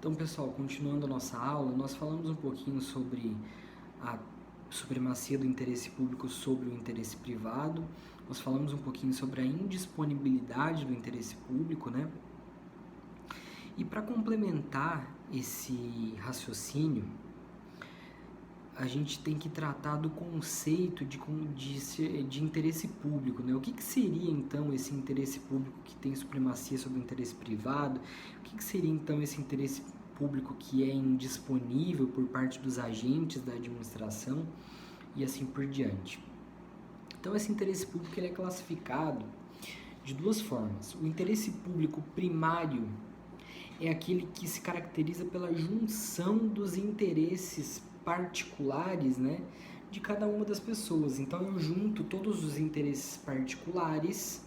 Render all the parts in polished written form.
Então, pessoal, continuando a nossa aula, nós falamos um pouquinho sobre a supremacia do interesse público sobre o interesse privado, nós falamos um pouquinho sobre a indisponibilidade do interesse público, né? E para complementar esse raciocínio, a gente tem que tratar do conceito de interesse público, né? O que seria, então, esse interesse público que tem supremacia sobre o interesse privado? O que seria, então, esse interesse público que é indisponível por parte dos agentes da administração e assim por diante? Então, esse interesse público ele é classificado de duas formas. O interesse público primário é aquele que se caracteriza pela junção dos interesses particulares, né, de cada uma das pessoas. Então eu junto todos os interesses particulares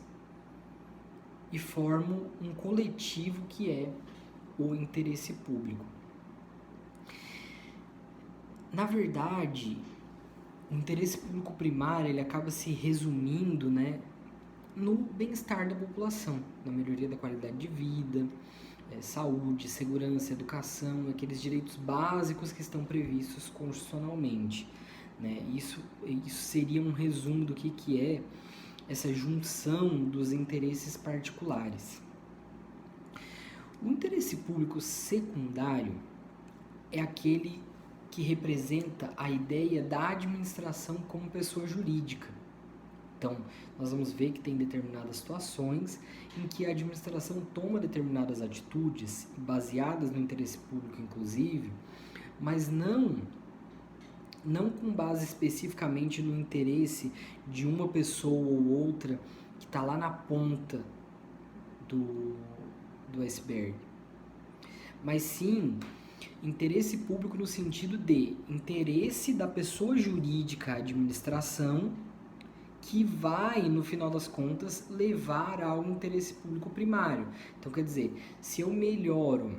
e formo um coletivo que é o interesse público. Na verdade, o interesse público primário ele acaba se resumindo, né, no bem-estar da população, na melhoria da qualidade de vida, saúde, segurança, educação, aqueles direitos básicos que estão previstos constitucionalmente, né? Isso seria um resumo do que é essa junção dos interesses particulares. O interesse público secundário é aquele que representa a ideia da administração como pessoa jurídica. Então, nós vamos ver que tem determinadas situações em que a administração toma determinadas atitudes, baseadas no interesse público, inclusive, mas não com base especificamente no interesse de uma pessoa ou outra que está lá na ponta do iceberg, mas sim interesse público no sentido de interesse da pessoa jurídica à administração que vai, no final das contas, levar ao interesse público primário. Então, quer dizer, se eu melhoro,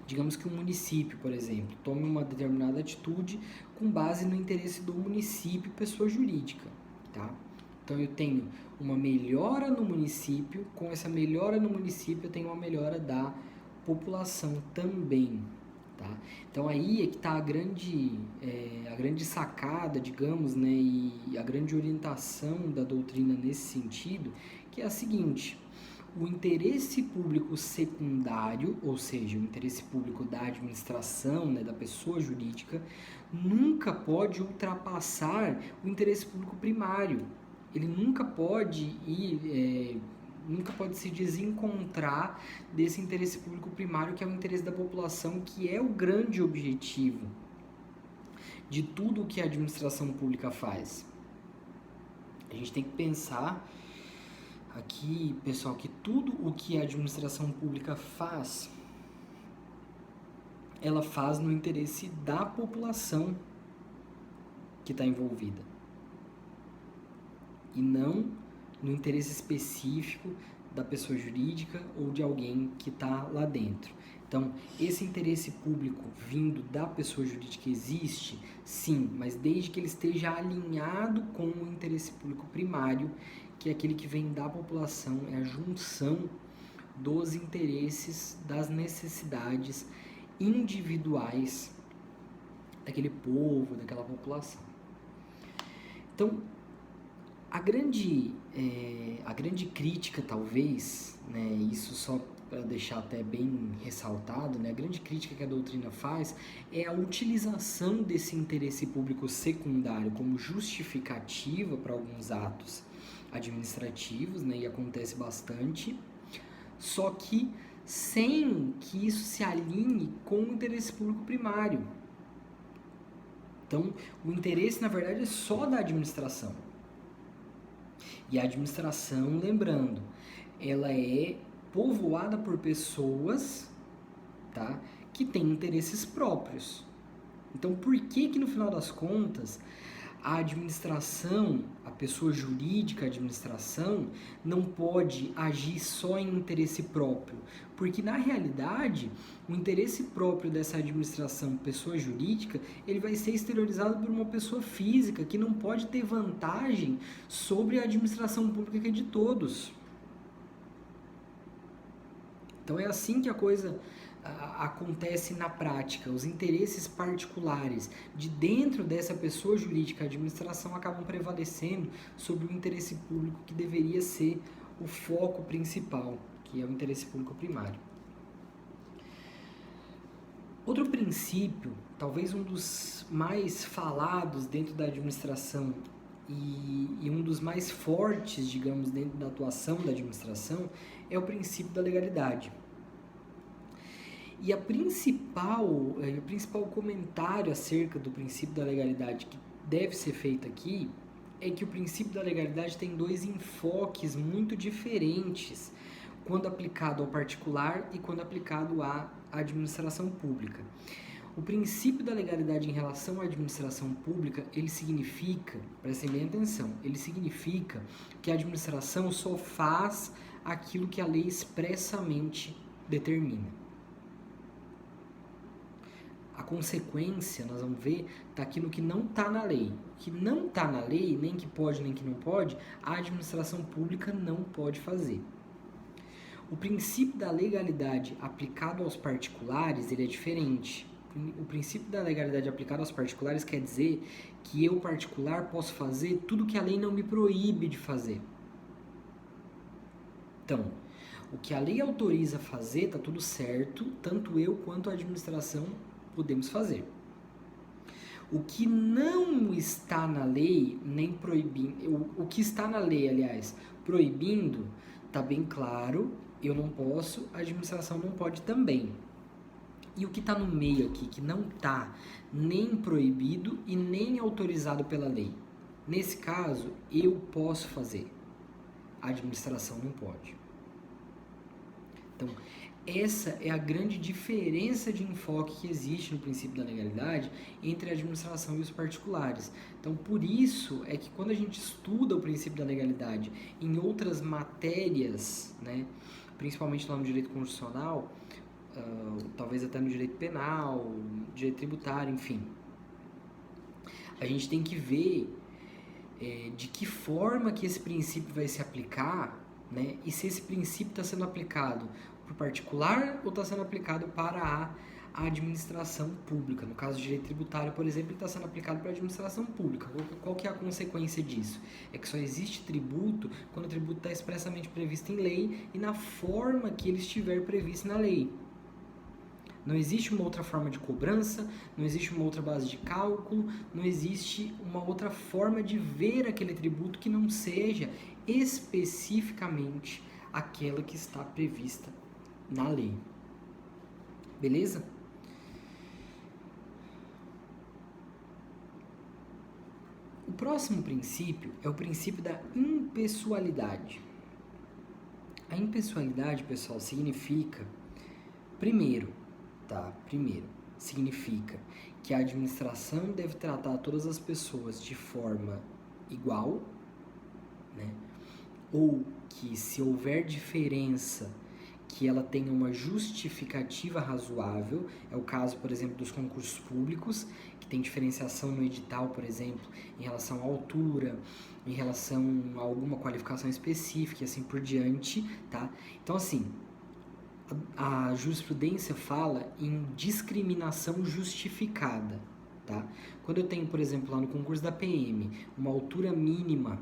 digamos que um município, por exemplo, tome uma determinada atitude com base no interesse do município, pessoa jurídica, tá? Então, eu tenho uma melhora no município, com essa melhora no município, eu tenho uma melhora da população também. Tá? Então aí é que está a grande sacada, digamos, né, e a grande orientação da doutrina nesse sentido, que é a seguinte: o interesse público secundário, ou seja, o interesse público da administração, né, da pessoa jurídica, nunca pode ultrapassar o interesse público primário. Ele nunca pode se desencontrar desse interesse público primário, que é o interesse da população, que é o grande objetivo de tudo o que a administração pública faz. A gente tem que pensar aqui, pessoal, que tudo o que a administração pública faz, ela faz no interesse da população que está envolvida, e não no interesse específico da pessoa jurídica ou de alguém que está lá dentro. Então, esse interesse público vindo da pessoa jurídica existe, sim, mas desde que ele esteja alinhado com o interesse público primário, que é aquele que vem da população, é a junção dos interesses, das necessidades individuais daquele povo, daquela população. Então, a grande crítica, talvez, né, isso só para deixar até bem ressaltado, né, a grande crítica que a doutrina faz é a utilização desse interesse público secundário como justificativa para alguns atos administrativos, né, e acontece bastante, só que sem que isso se alinhe com o interesse público primário. Então, o interesse, na verdade, é só da administração. E a administração, lembrando, ela é povoada por pessoas, tá, que têm interesses próprios. Então, por que no final das contas, a administração, a pessoa jurídica, a administração, não pode agir só em interesse próprio? Porque, na realidade, o interesse próprio dessa administração, pessoa jurídica, ele vai ser exteriorizado por uma pessoa física que não pode ter vantagem sobre a administração pública de todos. Então, é assim que a coisa acontece na prática, os interesses particulares de dentro dessa pessoa jurídica, a administração, acabam prevalecendo sobre o interesse público que deveria ser o foco principal, que é o interesse público primário. Outro princípio, talvez um dos mais falados dentro da administração e um dos mais fortes, digamos, dentro da atuação da administração, é o princípio da legalidade. E o principal comentário acerca do princípio da legalidade que deve ser feito aqui é que o princípio da legalidade tem dois enfoques muito diferentes quando aplicado ao particular e quando aplicado à administração pública. O princípio da legalidade em relação à administração pública, ele significa, prestem bem atenção, ele significa que a administração só faz aquilo que a lei expressamente determina. A consequência, nós vamos ver, está aqui no que não está na lei. O que não está na lei, nem que pode, nem que não pode, a administração pública não pode fazer. O princípio da legalidade aplicado aos particulares, ele é diferente. O princípio da legalidade aplicado aos particulares quer dizer que eu, particular, posso fazer tudo que a lei não me proíbe de fazer. Então, o que a lei autoriza a fazer, está tudo certo, tanto eu quanto a administração podemos fazer. O que não está na lei, nem proibindo, o que está na lei, aliás, proibindo, está bem claro, eu não posso, a administração não pode também. E o que está no meio aqui, que não está nem proibido e nem autorizado pela lei? Nesse caso, eu posso fazer, a administração não pode. Então, essa é a grande diferença de enfoque que existe no princípio da legalidade entre a administração e os particulares. Então, por isso é que quando a gente estuda o princípio da legalidade em outras matérias, né, principalmente lá no direito constitucional, talvez até no direito penal, direito tributário, enfim, a gente tem que ver de que forma que esse princípio vai se aplicar, né, e se esse princípio está sendo aplicado para o particular ou está sendo aplicado para a administração pública. No caso do direito tributário, por exemplo, ele está sendo aplicado para a administração pública. Qual que é a consequência disso? É que só existe tributo quando o tributo está expressamente previsto em lei e na forma que ele estiver previsto na lei. Não existe uma outra forma de cobrança, não existe uma outra base de cálculo, não existe uma outra forma de ver aquele tributo que não seja especificamente aquela que está prevista na lei. Beleza? O próximo princípio é o princípio da impessoalidade. A impessoalidade, pessoal, significa, primeiro, significa que a administração deve tratar todas as pessoas de forma igual, né? Ou que, se houver diferença, que ela tenha uma justificativa razoável. É o caso, por exemplo, dos concursos públicos, que tem diferenciação no edital, por exemplo, em relação à altura, em relação a alguma qualificação específica e assim por diante, tá? Então, assim, a jurisprudência fala em discriminação justificada, tá? Quando eu tenho, por exemplo, lá no concurso da PM, uma altura mínima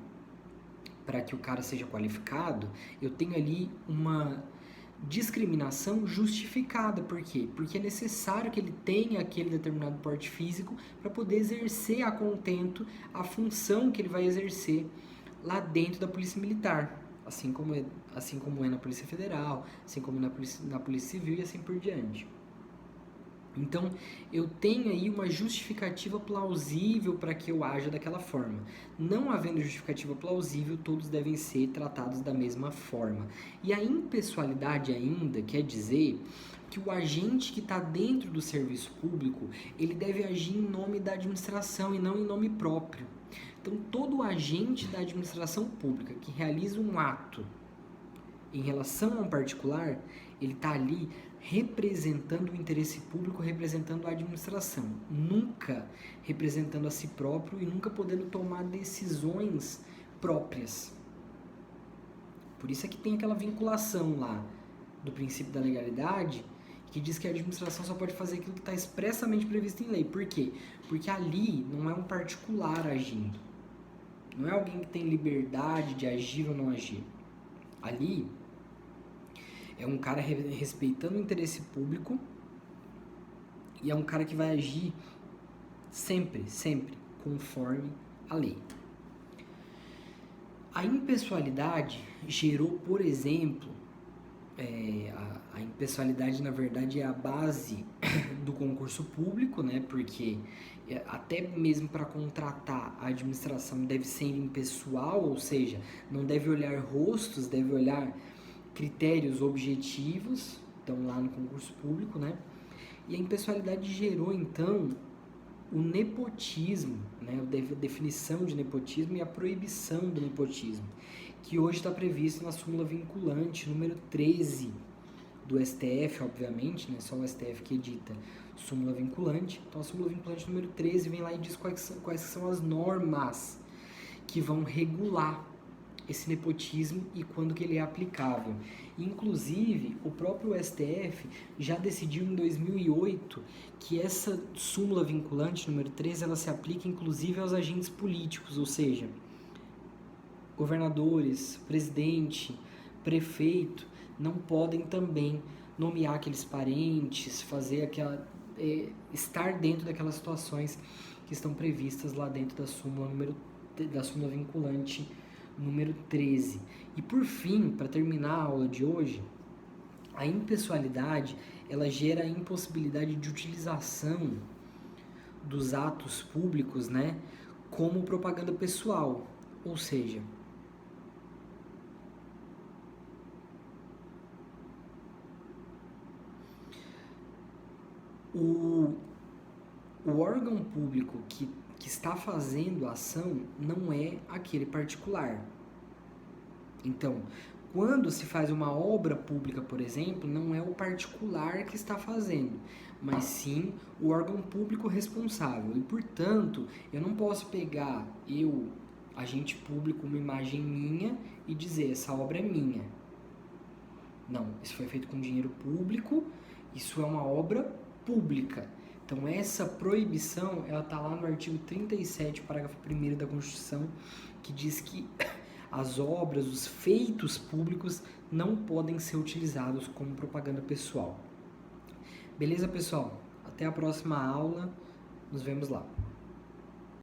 para que o cara seja qualificado, eu tenho ali uma discriminação justificada. Por quê? Porque é necessário que ele tenha aquele determinado porte físico para poder exercer a contento a função que ele vai exercer lá dentro da Polícia Militar, assim como é na Polícia Federal, assim como na Polícia Civil e assim por diante. Então, eu tenho aí uma justificativa plausível para que eu haja daquela forma. Não havendo justificativa plausível, todos devem ser tratados da mesma forma. E a impessoalidade ainda quer dizer que o agente que está dentro do serviço público, ele deve agir em nome da administração e não em nome próprio. Então, todo agente da administração pública que realiza um ato em relação a um particular, ele está ali representando o interesse público, representando a administração, nunca representando a si próprio e nunca podendo tomar decisões próprias. Por isso é que tem aquela vinculação lá do princípio da legalidade, que diz que a administração só pode fazer aquilo que está expressamente previsto em lei. Por quê? Porque ali não é um particular agindo. Não é alguém que tem liberdade de agir ou não agir. Ali é um cara respeitando o interesse público e é um cara que vai agir sempre, conforme a lei. A impessoalidade gerou, por exemplo, a impessoalidade, na verdade, é a base do concurso público, né? Porque até mesmo para contratar a administração deve ser impessoal, ou seja, não deve olhar rostos, deve olhar critérios objetivos, estão lá no concurso público, né? E a impessoalidade gerou, então, o nepotismo, né? A definição de nepotismo e a proibição do nepotismo, que hoje está previsto na súmula vinculante número 13 do STF, obviamente, né? Só o STF que edita súmula vinculante. Então a súmula vinculante número 13 vem lá e diz quais são as normas que vão regular esse nepotismo e quando que ele é aplicável. Inclusive, o próprio STF já decidiu em 2008 que essa súmula vinculante número 13 ela se aplica inclusive aos agentes políticos, ou seja, governadores, presidente, prefeito não podem também nomear aqueles parentes, fazer estar dentro daquelas situações que estão previstas lá dentro da súmula vinculante número 13. E por fim, para terminar a aula de hoje, a impessoalidade ela gera a impossibilidade de utilização dos atos públicos, né, como propaganda pessoal, ou seja, o órgão público que está fazendo a ação não é aquele particular. Então, quando se faz uma obra pública, por exemplo, não é o particular que está fazendo, mas sim o órgão público responsável. E, portanto, eu não posso pegar agente público, uma imagem minha e dizer, essa obra é minha. Não, isso foi feito com dinheiro público, isso é uma obra pública. Então, essa proibição, ela está lá no artigo 37, parágrafo 1º da Constituição, que diz que as obras, os feitos públicos não podem ser utilizados como propaganda pessoal. Beleza, pessoal? Até a próxima aula. Nos vemos lá.